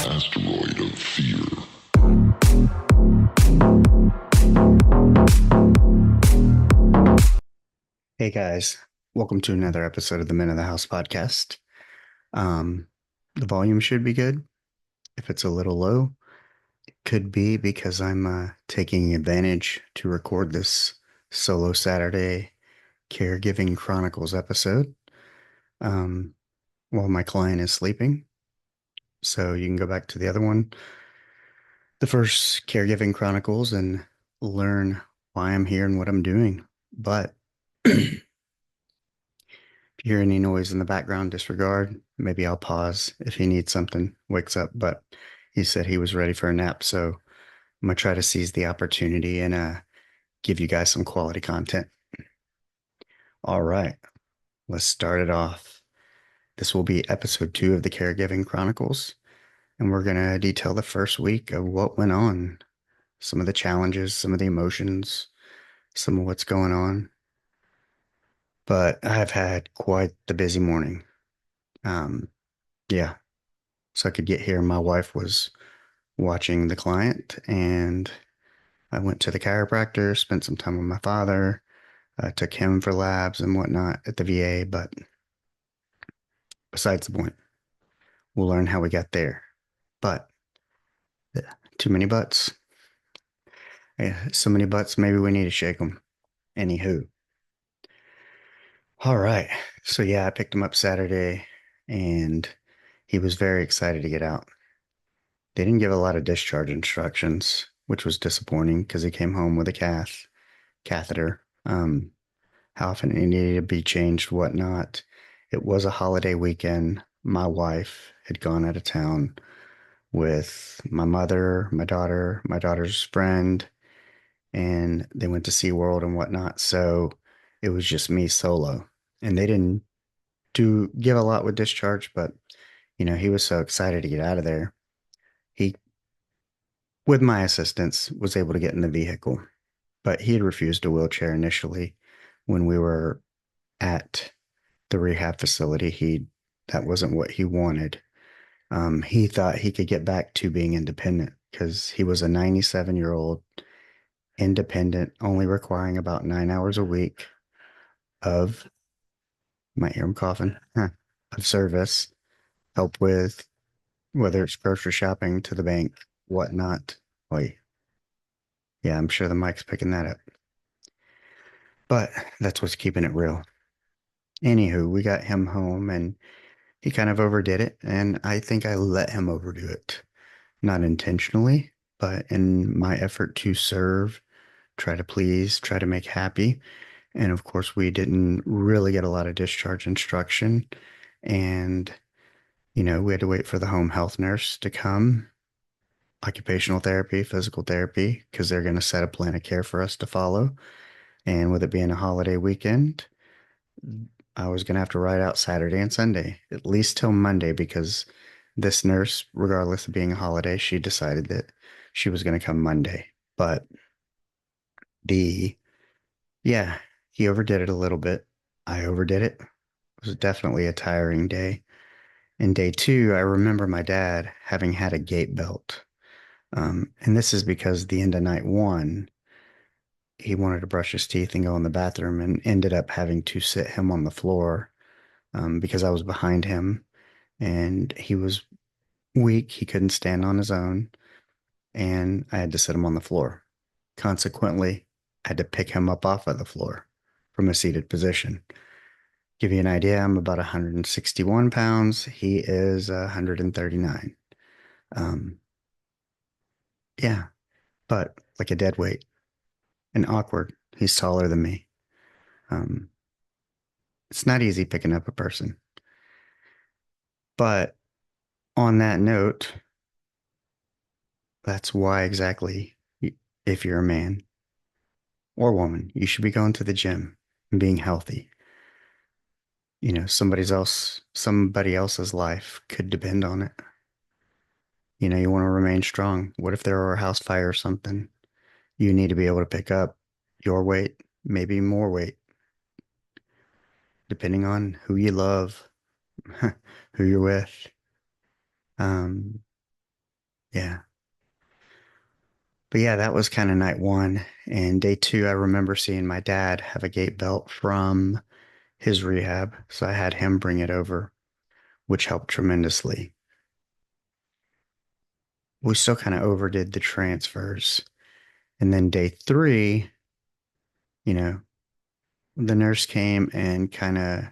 Asteroid of fear. Hey guys, welcome to another episode of the Men of the House podcast. Um, the volume should be good. If it's a little low, it could be because I'm taking advantage to record this solo Saturday Caregiving Chronicles episode um, while my client is sleeping. So you can go back to the other one, the first Caregiving Chronicles, and learn why I'm here and what I'm doing. But if you hear any noise in the background, disregard. Maybe I'll pause if he needs something, wakes up. But he said he was ready for a nap. So I'm going to try to seize the opportunity and give you guys some quality content. All right, let's start it off. This will be episode 2 of the Caregiving Chronicles. And we're going to detail the first week of what went on, some of the challenges, some of the emotions, some of what's going on. But I've had quite the busy morning. Um, yeah, so I could get here. My wife was watching the client, and I went to the chiropractor, spent some time with my father, took him for labs and whatnot at the VA. But besides the point, we'll learn how we got there. But too many butts. Yeah, so many butts, maybe we need to shake them. Anywho. All right. So yeah, I picked him up Saturday and he was very excited to get out. They didn't give a lot of discharge instructions, which was disappointing because he came home with a catheter. How often it needed to be changed, whatnot. It was a holiday weekend. My wife had gone out of town with my mother, my daughter's friend, and they went to SeaWorld and whatnot. So it was just me solo. And they didn't do give a lot with discharge, but he was so excited to get out of there. He, with my assistance, was able to get in the vehicle, but he had refused a wheelchair initially when we were at the rehab facility. That wasn't what he wanted. He thought he could get back to being independent because he was a 97-year-old independent, only requiring about 9 hours a week of, might hear him coughing, of service, help with whether it's grocery shopping to the bank, whatnot. Wait, yeah, I'm sure the mic's picking that up. But that's what's keeping it real. Anywho, we got him home and he kind of overdid it. And I think I let him overdo it. Not intentionally, but in my effort to serve, try to please, try to make happy. And of course, we didn't really get a lot of discharge instruction. And, we had to wait for the home health nurse to come, occupational therapy, physical therapy, because they're going to set a plan of care for us to follow. And with it being a holiday weekend, I was going to have to ride out Saturday and Sunday, at least till Monday, because this nurse, regardless of being a holiday, she decided that she was going to come Monday. But the, yeah, he overdid it a little bit. I overdid it. It was definitely a tiring day. And day 2, I remember my dad having had a gait belt. And this is because the end of night 1, he wanted to brush his teeth and go in the bathroom and ended up having to sit him on the floor because I was behind him and he was weak. He couldn't stand on his own, and I had to sit him on the floor. Consequently, I had to pick him up off of the floor from a seated position. Give you an idea, I'm about 161 pounds. He is 139. Yeah, but like a dead weight and awkward. He's taller than me. Um, it's not easy picking up a person. But on that note, that's why exactly, if you're a man or woman, you should be going to the gym and being healthy. Somebody else's life could depend on it. You want to remain strong. What if there were a house fire or something? You need to be able to pick up your weight, maybe more weight, depending on who you love, who you're with. Um, yeah. But yeah, that was kind of night one. And day two, I remember seeing my dad have a gait belt from his rehab. So I had him bring it over, which helped tremendously. We still kind of overdid the transfers. And then day three, you know, the nurse came and kind of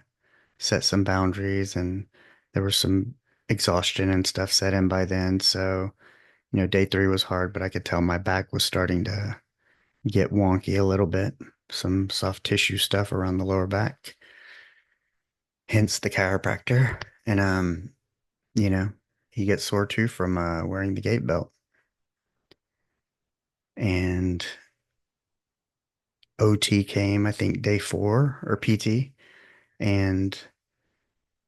set some boundaries, and there was some exhaustion and stuff set in by then. So, day three was hard, but I could tell my back was starting to get wonky a little bit, some soft tissue stuff around the lower back, hence the chiropractor. And, you know, he gets sore too from wearing the gait belt. And OT came, I think, day four or PT. And,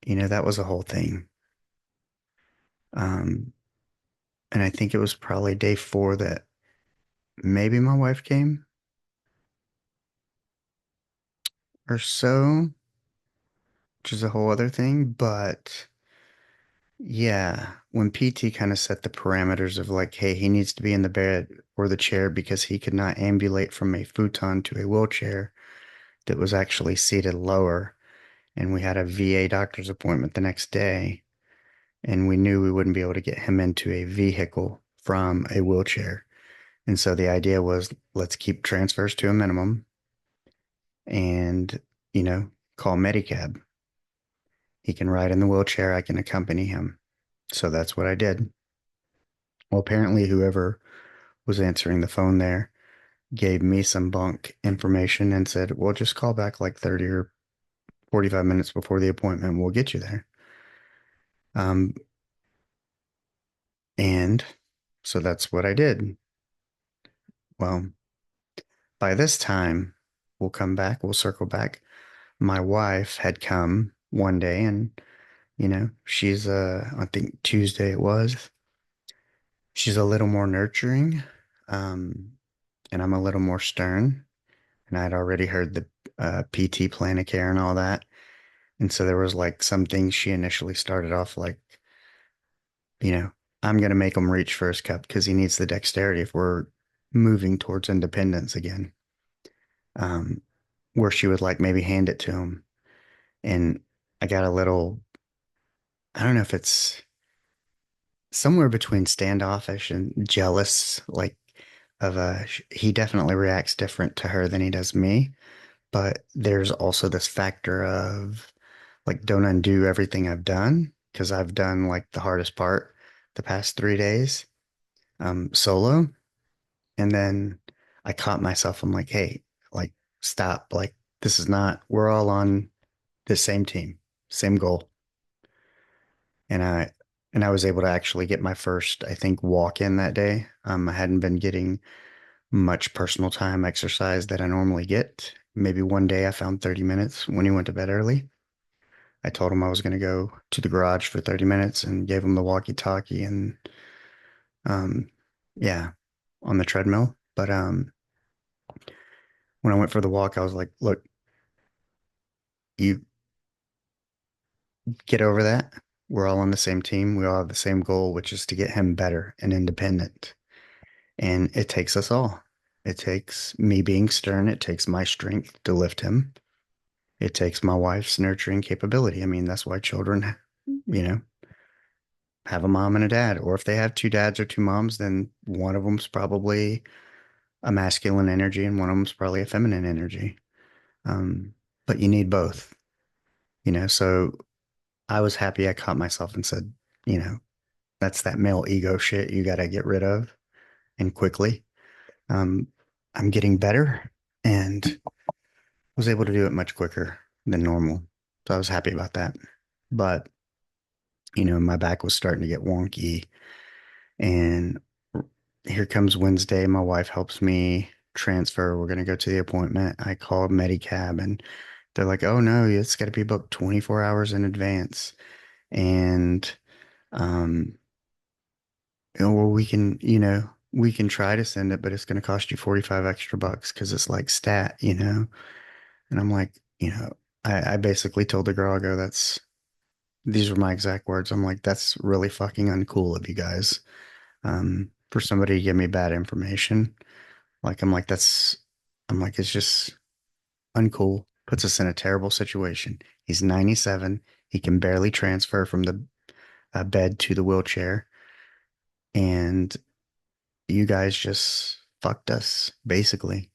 that was a whole thing. Um, and I think it was probably day four that maybe my wife came or so, which is a whole other thing. But yeah, when PT kind of set the parameters of like, hey, he needs to be in the bed or the chair because he could not ambulate from a futon to a wheelchair that was actually seated lower. And we had a VA doctor's appointment the next day, and we knew we wouldn't be able to get him into a vehicle from a wheelchair. And so the idea was let's keep transfers to a minimum and, you know, call Medicab. He can ride in the wheelchair. I can accompany him. So that's what I did. Well, apparently, whoever was answering the phone there gave me some bunk information and said, well, just call back like 30 or 45 minutes before the appointment. We'll get you there. Um, and so that's what I did. Well, by this time, we'll circle back. My wife had come one day, and, she's, I think Tuesday it was. She's a little more nurturing, um, and I'm a little more stern. And I'd already heard the PT plan of care and all that. And so there was like some things she initially started off like, you know, I'm going to make him reach for his cup because he needs the dexterity if we're moving towards independence again. Um, where she would like maybe hand it to him. And I got a little, I don't know if it's somewhere between standoffish and jealous, like he definitely reacts different to her than he does me. But there's also this factor of like, don't undo everything I've done because I've done like the hardest part the past 3 days, solo. And then I caught myself. I'm like, hey, like, stop. Like, this is not, we're all on the same team, same goal. And I was able to actually get my first, I think, walk in that day. I hadn't been getting much personal time exercise that I normally get. Maybe one day I found 30 minutes when he went to bed early. I told him I was going to go to the garage for 30 minutes and gave him the walkie-talkie and um yeah, on the treadmill. But when I went for the walk, I was like, look, you get over that. We're all on the same team. We all have the same goal, which is to get him better and independent. And it takes us all. It takes me being stern. It takes my strength to lift him. It takes my wife's nurturing capability. I mean, that's why children, you know, have a mom and a dad. Or if they have two dads or two moms, then one of them's probably a masculine energy and one of them's probably a feminine energy. Um, but you need both, So I was happy I caught myself and said, you know, that's that male ego shit you got to get rid of and quickly. Um, I'm getting better and was able to do it much quicker than normal. So I was happy about that. But, my back was starting to get wonky. And here comes Wednesday. My wife helps me transfer. We're going to go to the appointment. I called Medicab and they're like, oh no, it's got to be booked 24 hours in advance. And, um, well, we can try to send it, but it's going to cost you 45 extra bucks because it's like stat. And I'm like, I basically told the girl, I go, these were my exact words. I'm like, that's really fucking uncool of you guys. For somebody to give me bad information. Like, I'm like, it's just uncool. Puts us in a terrible situation. He's 97. He can barely transfer from the bed to the wheelchair. And you guys just fucked us, basically.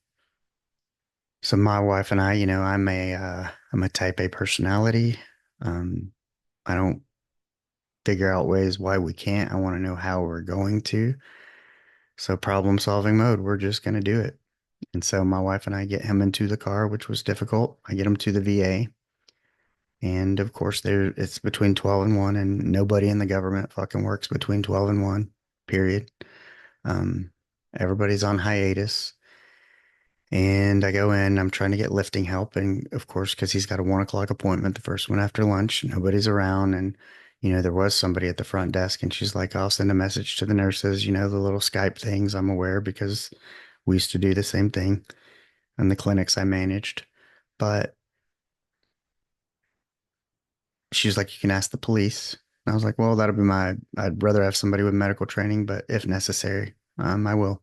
So my wife and I, I'm a type A personality. Um, I don't figure out ways why we can't. I want to know how we're going to. So problem solving mode, we're just going to do it. And so my wife and I get him into the car, which was difficult. I get him to the VA. And of course, it's between 12 and 1, and nobody in the government fucking works between 12 and 1, period. Um, Everybody's on hiatus. And I go in, I'm trying to get lifting help. And of course, because he's got a 1 o'clock appointment, the first one after lunch, nobody's around. And, there was somebody at the front desk, and she's like, I'll send a message to the nurses, the little Skype things. I'm aware because we used to do the same thing in the clinics I managed. But she's like, you can ask the police. And I was like, well, I'd rather have somebody with medical training, but if necessary, I will.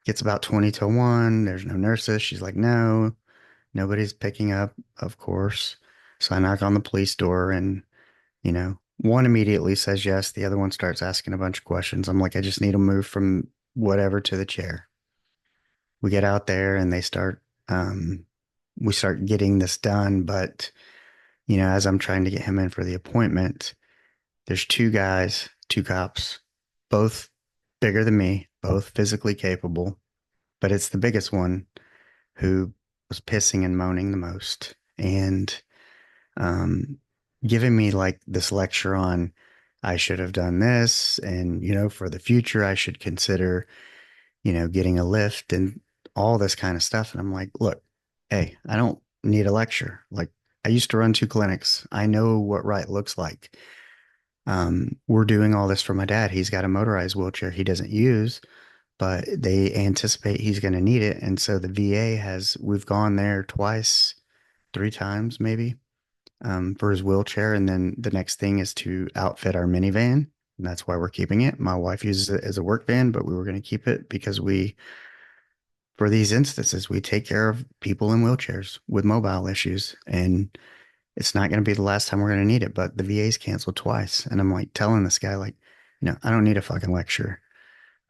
Gets about 20 to 1. There's no nurses. She's like, no, nobody's picking up, of course. So I knock on the police door and, one immediately says yes. The other one starts asking a bunch of questions. I'm like, I just need to move from whatever to the chair. We get out there and we start getting this done. But, as I'm trying to get him in for the appointment, there's two guys, two cops, both bigger than me, both physically capable, but it's the biggest one who was pissing and moaning the most and um, giving me like this lecture on I should have done this and, for the future, I should consider, getting a lift and all this kind of stuff. And I'm like, look, hey, I don't need a lecture. Like, I used to run 2 clinics. I know what right looks like. We're doing all this for my dad. He's got a motorized wheelchair he doesn't use, but they anticipate he's going to need it. And so the VA we've gone there twice, 3 times maybe, for his wheelchair. And then the next thing is to outfit our minivan. And that's why we're keeping it. My wife uses it as a work van, but we were going to keep it because for these instances, we take care of people in wheelchairs with mobile issues. And it's not going to be the last time we're going to need it, but the VA's canceled twice. And I'm like telling this guy, like, I don't need a fucking lecture.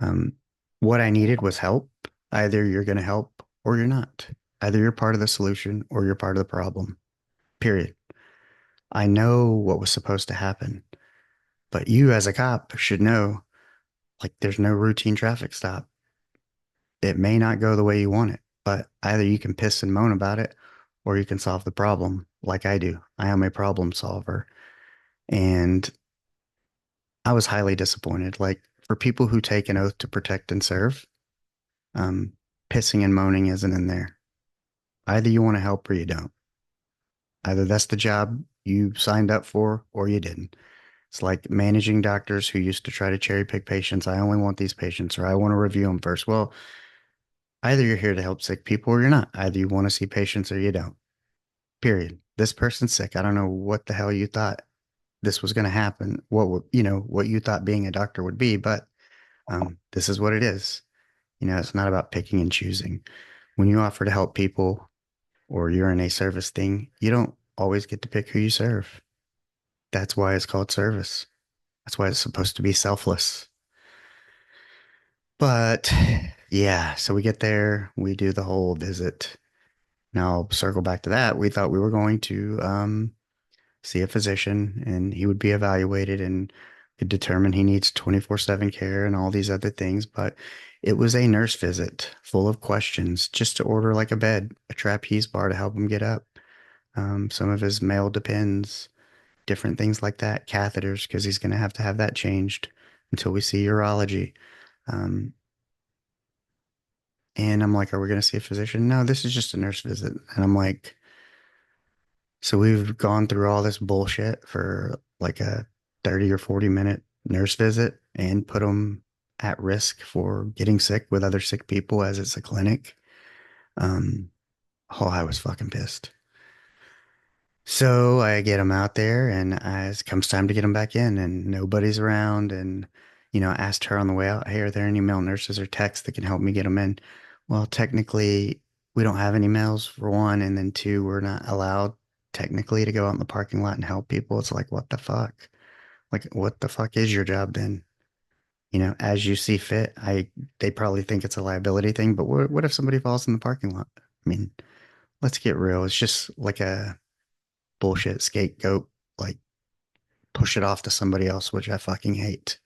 Um, what I needed was help. Either you're going to help or you're not. Either you're part of the solution or you're part of the problem. Period. I know what was supposed to happen, but you as a cop should know, like, there's no routine traffic stop. It may not go the way you want it, but either you can piss and moan about it or you can solve the problem like I do. I am a problem solver. And I was highly disappointed. Like, for people who take an oath to protect and serve, um, pissing and moaning isn't in there. Either you want to help or you don't. Either that's the job you signed up for or you didn't. It's like managing doctors who used to try to cherry pick patients. I only want these patients or I want to review them first. Well, either you're here to help sick people or you're not. Either you want to see patients or you don't. Period. This person's sick. I don't know what the hell you thought this was going to happen. What you thought being a doctor would be, but this is what it is. It's not about picking and choosing. When you offer to help people or you're in a service thing, you don't always get to pick who you serve. That's why it's called service. That's why it's supposed to be selfless. But yeah, so we get there, we do the whole visit. Now, circle back to that. We thought we were going to see a physician and he would be evaluated and could determine he needs 24/7 care and all these other things. But it was a nurse visit full of questions just to order like a bed, a trapeze bar to help him get up, some of his male depends, different things like that, catheters, because he's going to have that changed until we see urology. Um, and I'm like, are we going to see a physician? No, this is just a nurse visit. And I'm like, so we've gone through all this bullshit for like a 30 or 40-minute nurse visit and put them at risk for getting sick with other sick people as it's a clinic. Um, oh, I was fucking pissed. So I get them out there, and it comes time to get them back in, and nobody's around. And, I asked her on the way out, hey, are there any male nurses or techs that can help me get them in? Well, technically, we don't have any males for one, and then two, we're not allowed technically to go out in the parking lot and help people. It's like, what the fuck? Like, what the fuck is your job then? As you see fit. They probably think it's a liability thing, but what if somebody falls in the parking lot? I mean, let's get real. It's just like a bullshit scapegoat, like push it off to somebody else, which I fucking hate.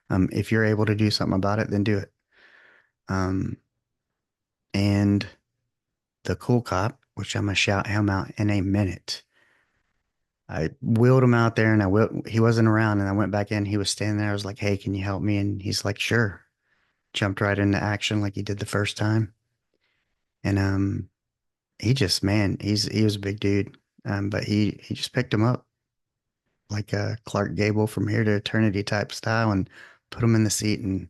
If you're able to do something about it, then do it. Um, and the cool cop, which I'm gonna shout him out in a minute. I wheeled him out there, and he wasn't around, and I went back in. He was standing there. I was like, "Hey, can you help me?" And he's like, "Sure." Jumped right into action like he did the first time. And he just, man, he was a big dude. But he just picked him up like a Clark Gable from here to eternity type style and put him in the seat. And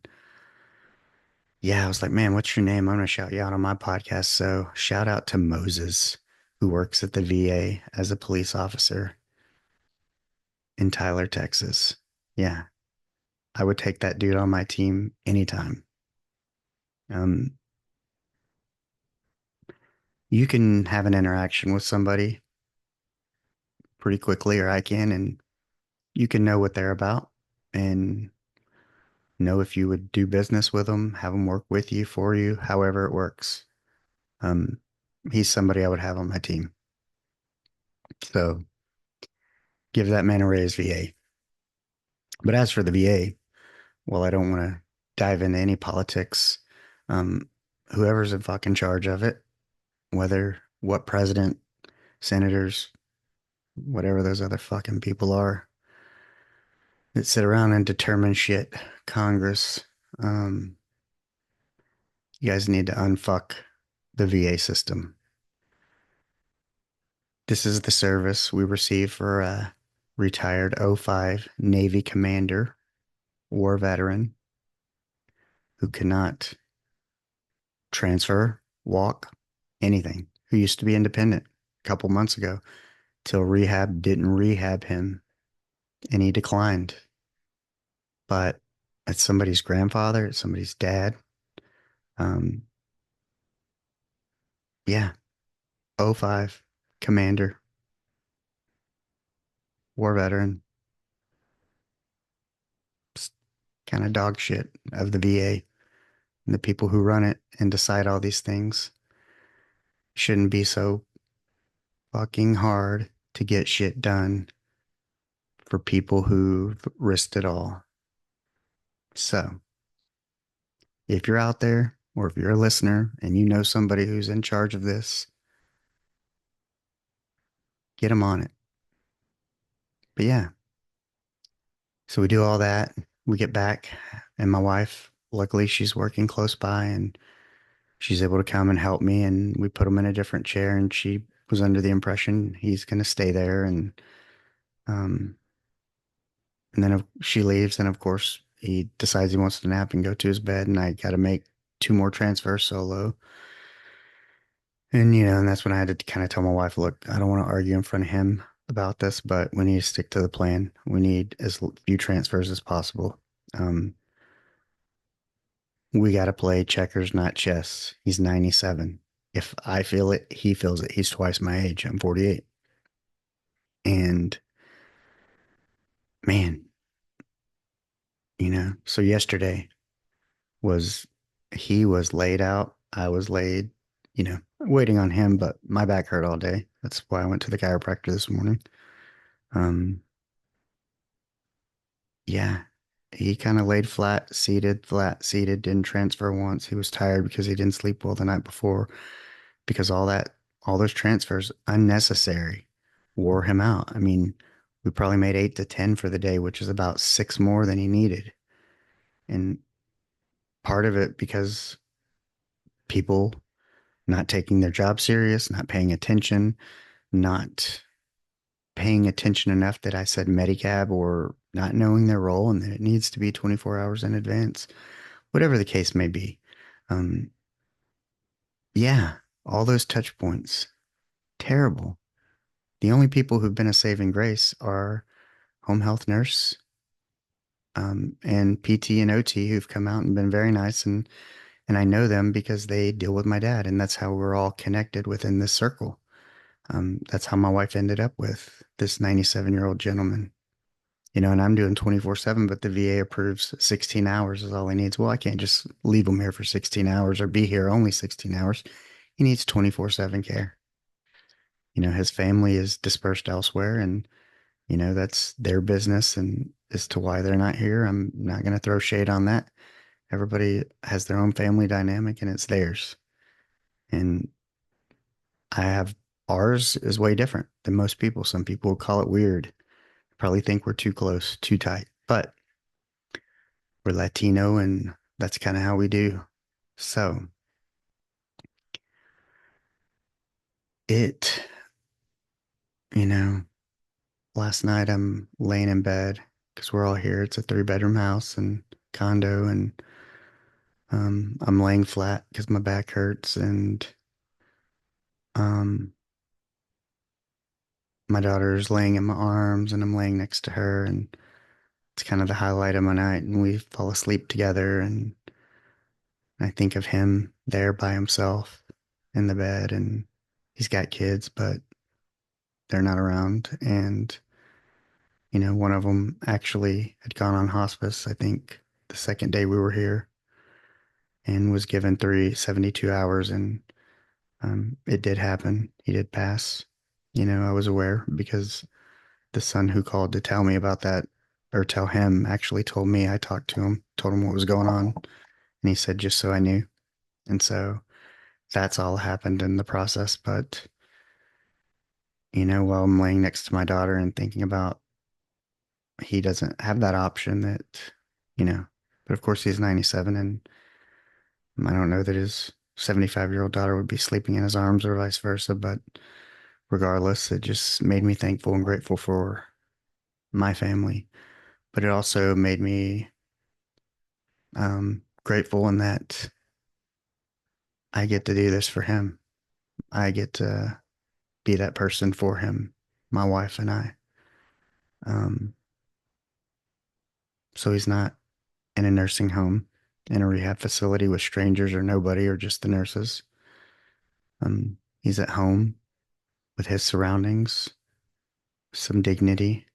yeah, I was like, man, what's your name? I'm gonna shout you out on my podcast. So shout out to Moses, who works at the VA as a police officer in Tyler, Texas. Yeah, I would take that dude on my team anytime. Um, you can have an interaction with somebody pretty quickly, or I can, and you can know what they're about and know if you would do business with them, have them work with you, for you, however it works. Um, he's somebody I would have on my team. So give that man a raise, VA. But as for the VA, well, I don't want to dive into any politics. Um, whoever's in fucking charge of it, whether what president, senators, whatever those other fucking people are that sit around and determine shit, Congress, um, you guys need to unfuck the VA system. This is the service we receive for a retired '05 Navy commander, war veteran who cannot transfer, walk, anything, who used to be independent a couple months ago till rehab didn't rehab him and he declined. But it's somebody's grandfather, it's somebody's dad. Um, yeah, '05 commander, war veteran, kind of dog shit of the VA. And the people who run it and decide all these things shouldn't be so fucking hard to get shit done for people who've risked it all. So if you're out there or if you're a listener and you know somebody who's in charge of this, get them on it. But yeah, so we do all that. We get back, and my wife, luckily, she's working close by and she's able to come and help me. And we put him in a different chair, and she was under the impression he's going to stay there. Um, and then she leaves, and of course, he decides he wants to nap and go to his bed. And I got to make two more transfers solo. And that's when I had to kind of tell my wife, look, I don't want to argue in front of him about this, but we need to stick to the plan. We need as few transfers as possible. Um, we got to play checkers, not chess. He's 97. If I feel it, he feels it. He's twice my age. I'm 48. And man, so yesterday was he was laid out. I was laid, waiting on him, but my back hurt all day. That's why I went to the chiropractor this morning. Um, yeah, he kind of laid flat, seated, didn't transfer once. He was tired because he didn't sleep well the night before because all those transfers unnecessary wore him out. I mean, we probably made 8 to 10 for the day, which is about six more than he needed. And part of it because people not taking their job serious, not paying attention, not paying attention enough that I said Medicab or not knowing their role and that it needs to be 24 hours in advance, whatever the case may be. Um, yeah, all those touch points, terrible. The only people who've been a saving grace are home health nurse, and PT and OT who've come out and been very nice. And I know them because they deal with my dad, and that's how we're all connected within this circle. That's how my wife ended up with this 97-year-old gentleman. And I'm doing 24/7, but the VA approves 16 hours is all he needs. Well, I can't just leave him here for 16 hours or be here only 16 hours. He needs 24/7 care. His family is dispersed elsewhere, and that's their business. And as to why they're not here, I'm not going to throw shade on that. Everybody has their own family dynamic and it's theirs. And I have ours is way different than most people. Some people would call it weird, probably think we're too close, too tight, but we're Latino and that's kind of how we do. So it, you know, last night I'm laying in bed because we're all here. It's a three-bedroom house and condo, and I'm laying flat because my back hurts, and um, my daughter's laying in my arms, and I'm laying next to her, and it's kind of the highlight of my night. And we fall asleep together, and I think of him there by himself in the bed, and he's got kids, but they're not around. And one of them actually had gone on hospice, I think, the second day we were here, and was given 72 hours, and it did happen. He did pass. I was aware because the son who called to tell me about that, or tell him, actually told me. I talked to him, told him what was going on, and he said, just so I knew. And so that's all happened in the process. But, while I'm laying next to my daughter and thinking about he doesn't have that option you know, but of course he's 97, and I don't know that his 75-year-old daughter would be sleeping in his arms or vice versa. But regardless, it just made me thankful and grateful for my family. But it also made me grateful in that I get to do this for him. I get to be that person for him, my wife and I. Um, so he's not in a nursing home, in a rehab facility with strangers or nobody or just the nurses. He's at home with his surroundings, some dignity,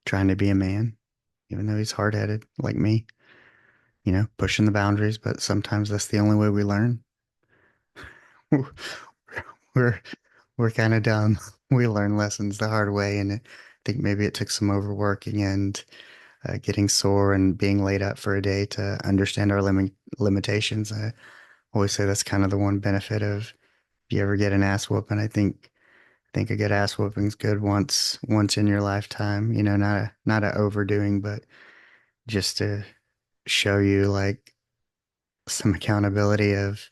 trying to be a man, even though he's hard headed like me, pushing the boundaries. But sometimes that's the only way we learn. we're we're kind of dumb. We learn lessons the hard way, and I think maybe it took some overworking and getting sore and being laid up for a day to understand our limitations. I always say that's kind of the one benefit of if you ever get an ass whooping. I think a good ass whooping's good once in your lifetime. Not a overdoing, but just to show you like some accountability of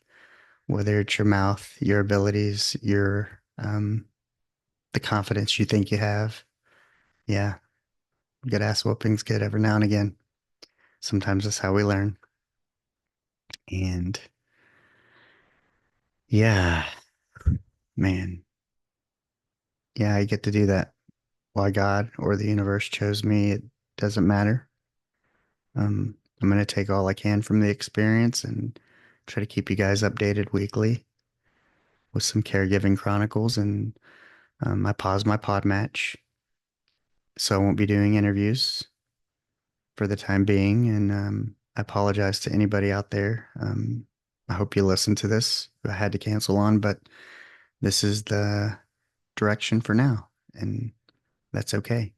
whether it's your mouth, your abilities, your the confidence you think you have. Yeah, good ass whooping's good every now and again. Sometimes that's how we learn. And yeah, man, yeah, I get to do that. Why God or the universe chose me, it doesn't matter. I'm going to take all I can from the experience and try to keep you guys updated weekly with some caregiving chronicles. And I paused my pod match, so I won't be doing interviews for the time being. And I apologize to anybody out there. I hope you listen to this. I had to cancel on, but this is the direction for now, and that's okay.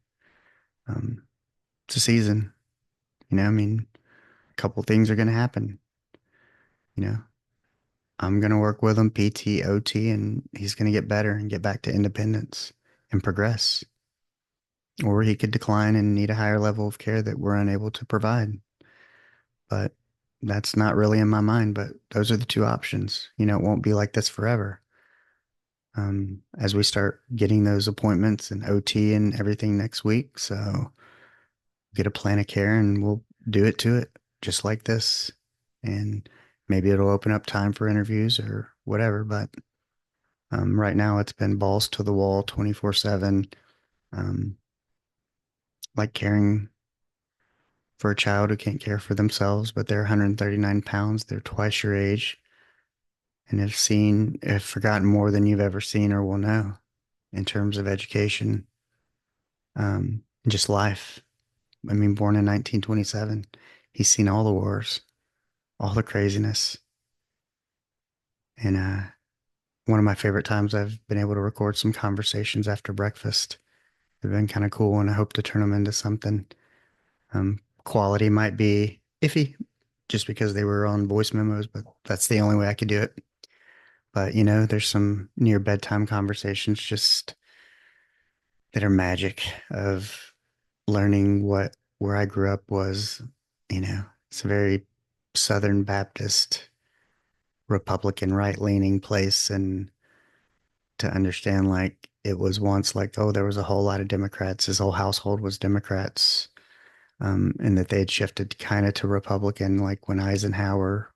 Um, it's a season, I mean, a couple things are going to happen. You know, I'm going to work with him, PT, OT, and he's going to get better and get back to independence and progress. Or he could decline and need a higher level of care that we're unable to provide. But that's not really in my mind, but those are the two options. It won't be like this forever. As we start getting those appointments and OT and everything next week. So get a plan of care and we'll do it to it just like this. And maybe it'll open up time for interviews or whatever, but Right now, it's been balls to the wall 24/7, um, like caring for a child who can't care for themselves, but they're 139 pounds, they're twice your age, and have forgotten more than you've ever seen or will know in terms of education, just life. I mean, born in 1927, he's seen all the wars, all the craziness. And one of my favorite times I've been able to record some conversations after breakfast. They've been kind of cool, and I hope to turn them into something. Quality might be iffy just because they were on voice memos, but that's the only way I could do it. But, there's some near bedtime conversations just that are magic of learning what where I grew up was, it's a very Southern Baptist, Republican, right-leaning place. And to understand, like, it was once like, oh, there was a whole lot of Democrats. His whole household was Democrats. And that they had shifted kind of to Republican, like when Eisenhower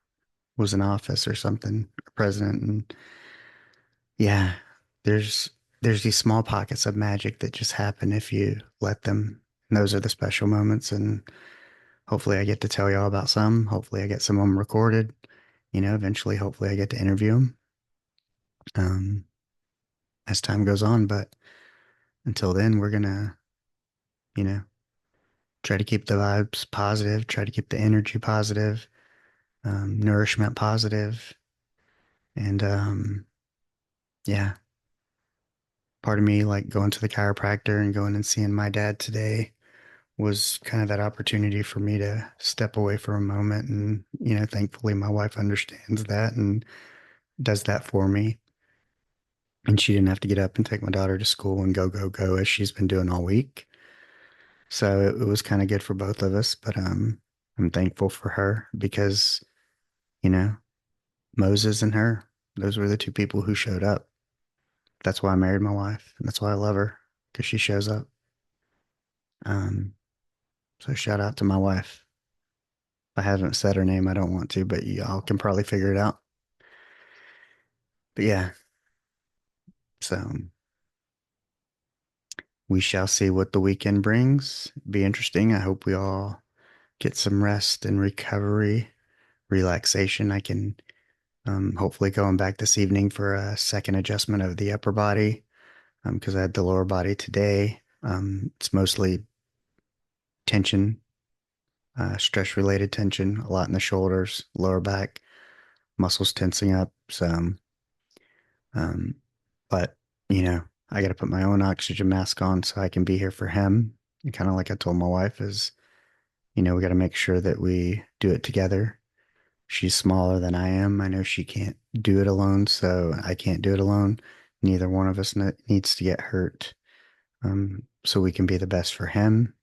was in office or something, or president. And yeah, there's there's these small pockets of magic that just happen if you let them. And those are the special moments. And hopefully I get to tell y'all about some. Hopefully I get some of them recorded. Eventually, hopefully I get to interview them um, as time goes on. But until then, we're gonna, you know, try to keep the vibes positive, try to keep the energy positive, nourishment positive. And yeah, part of me like going to the chiropractor and going and seeing my dad today was kind of that opportunity for me to step away for a moment. And, thankfully my wife understands that and does that for me. And she didn't have to get up and take my daughter to school and go, go, go as she's been doing all week. So it was kind of good for both of us. But I'm thankful for her because, you know, Moses and her, those were the two people who showed up. That's why I married my wife. And that's why I love her because she shows up. Um, so shout out to my wife. I haven't said her name. I don't want to, but y'all can probably figure it out. But yeah, so we shall see what the weekend brings. Be interesting. I hope we all get some rest and recovery, relaxation. I can hopefully going back this evening for a second adjustment of the upper body because I had the lower body today. It's mostly tension, stress related tension, a lot in the shoulders, lower back, muscles tensing up. So, um, but I got to put my own oxygen mask on so I can be here for him. And kind of like I told my wife is, we got to make sure that we do it together. She's smaller than I am. I know she can't do it alone, so I can't do it alone. Neither one of us needs to get hurt. So we can be the best for him.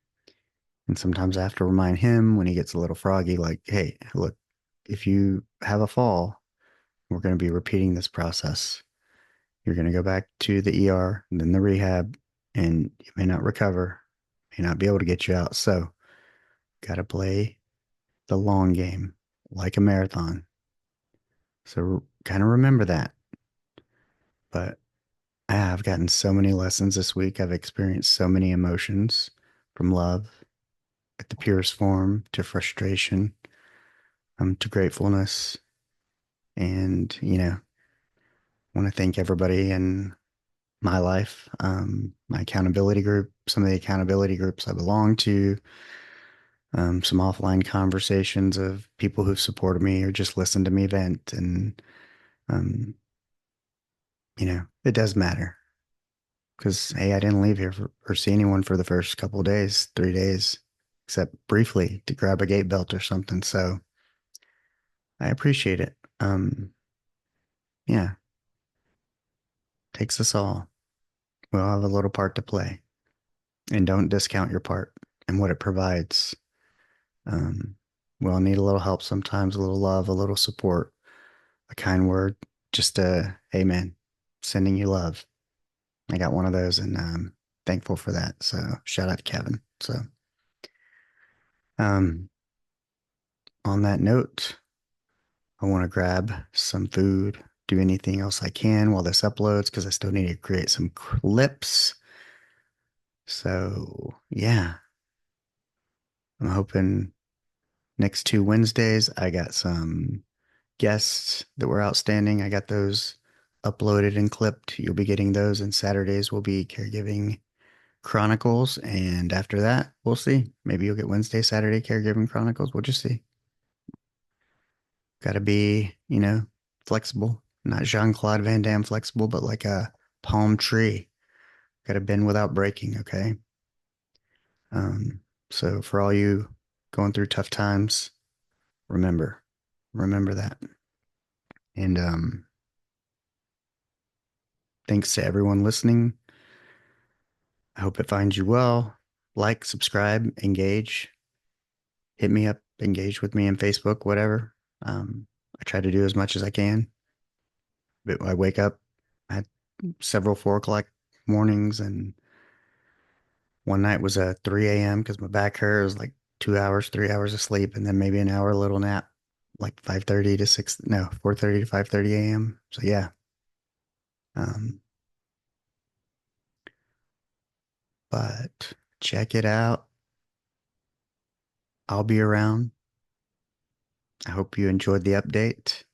And sometimes I have to remind him when he gets a little froggy, like, hey, look, if you have a fall, we're going to be repeating this process. You're going to go back to the ER, and then the rehab, and you may not recover, may not be able to get you out. So, got to play the long game like a marathon. So, kind of remember that. But I've gotten so many lessons this week. I've experienced so many emotions from love at the purest form to frustration, to gratefulness. And, want to thank everybody in my life, my accountability group, some of the accountability groups I belong to, some offline conversations of people who've supported me or just listened to me vent. And, um, it does matter because, hey, I didn't leave here or see anyone for the first couple of days, 3 days, except briefly to grab a gate belt or something. So I appreciate it. Yeah, takes us all. We all have a little part to play, and don't discount your part and what it provides. Um, we all need a little help sometimes, a little love, a little support, a kind word, just a amen, sending you love. I got one of those and thankful for that. So shout out to Kevin. So um, on that note, I want to grab some food do anything else I can while this uploads because I still need to create some clips. So, yeah, I'm hoping next 2 Wednesdays I got some guests that were outstanding. I got those uploaded and clipped. You'll be getting those, and Saturdays will be Caregiving Chronicles. And after that, we'll see. Maybe you'll get Wednesday, Saturday Caregiving Chronicles. We'll just see. Got to be, flexible. Not Jean-Claude Van Damme flexible, but like a palm tree. Got to bend without breaking, okay? Um, so for all you going through tough times, remember that. And thanks to everyone listening. I hope it finds you well. Like, subscribe, engage. Hit me up, engage with me on Facebook, whatever. I try to do as much as I can. But I wake up, I had several 4 o'clock mornings, and one night was a 3 a.m. because my back hurt. It was like 2 hours, 3 hours of sleep, and then maybe an hour little nap, like 5:30 to 6, no, 4:30 to 5:30 a.m. So yeah. Um, but check it out. I'll be around. I hope you enjoyed the update.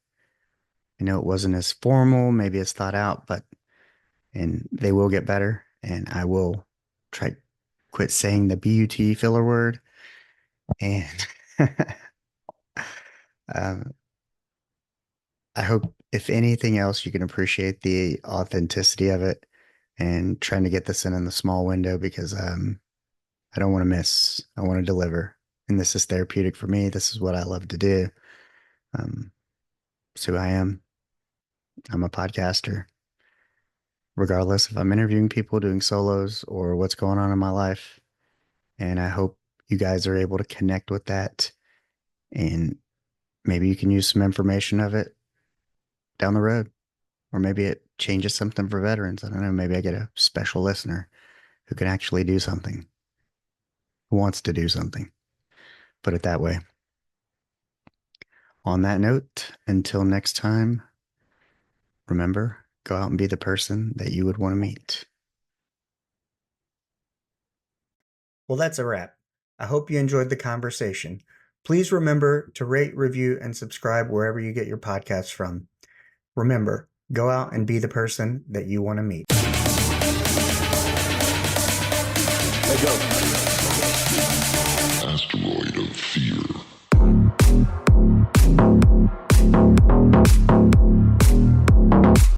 I know it wasn't as formal, maybe as thought out, and they will get better. And I will try quit saying the BUT filler word. And um, I hope, if anything else, you can appreciate the authenticity of it and trying to get this in the small window because I don't want to miss. I want to deliver. And this is therapeutic for me. This is what I love to do. It's who I am. I'm a podcaster. Regardless if I'm interviewing people, doing solos, or what's going on in my life. And I hope you guys are able to connect with that. And maybe you can use some information of it down the road. Or maybe it changes something for veterans. I don't know. Maybe I get a special listener who can actually do something, who wants to do something. Put it that way. On that note, until next time, remember, go out and be the person that you would want to meet. Well, that's a wrap. I hope you enjoyed the conversation. Please remember to rate, review, and subscribe wherever you get your podcasts from. Remember, go out and be the person that you want to meet. Asteroid of fear.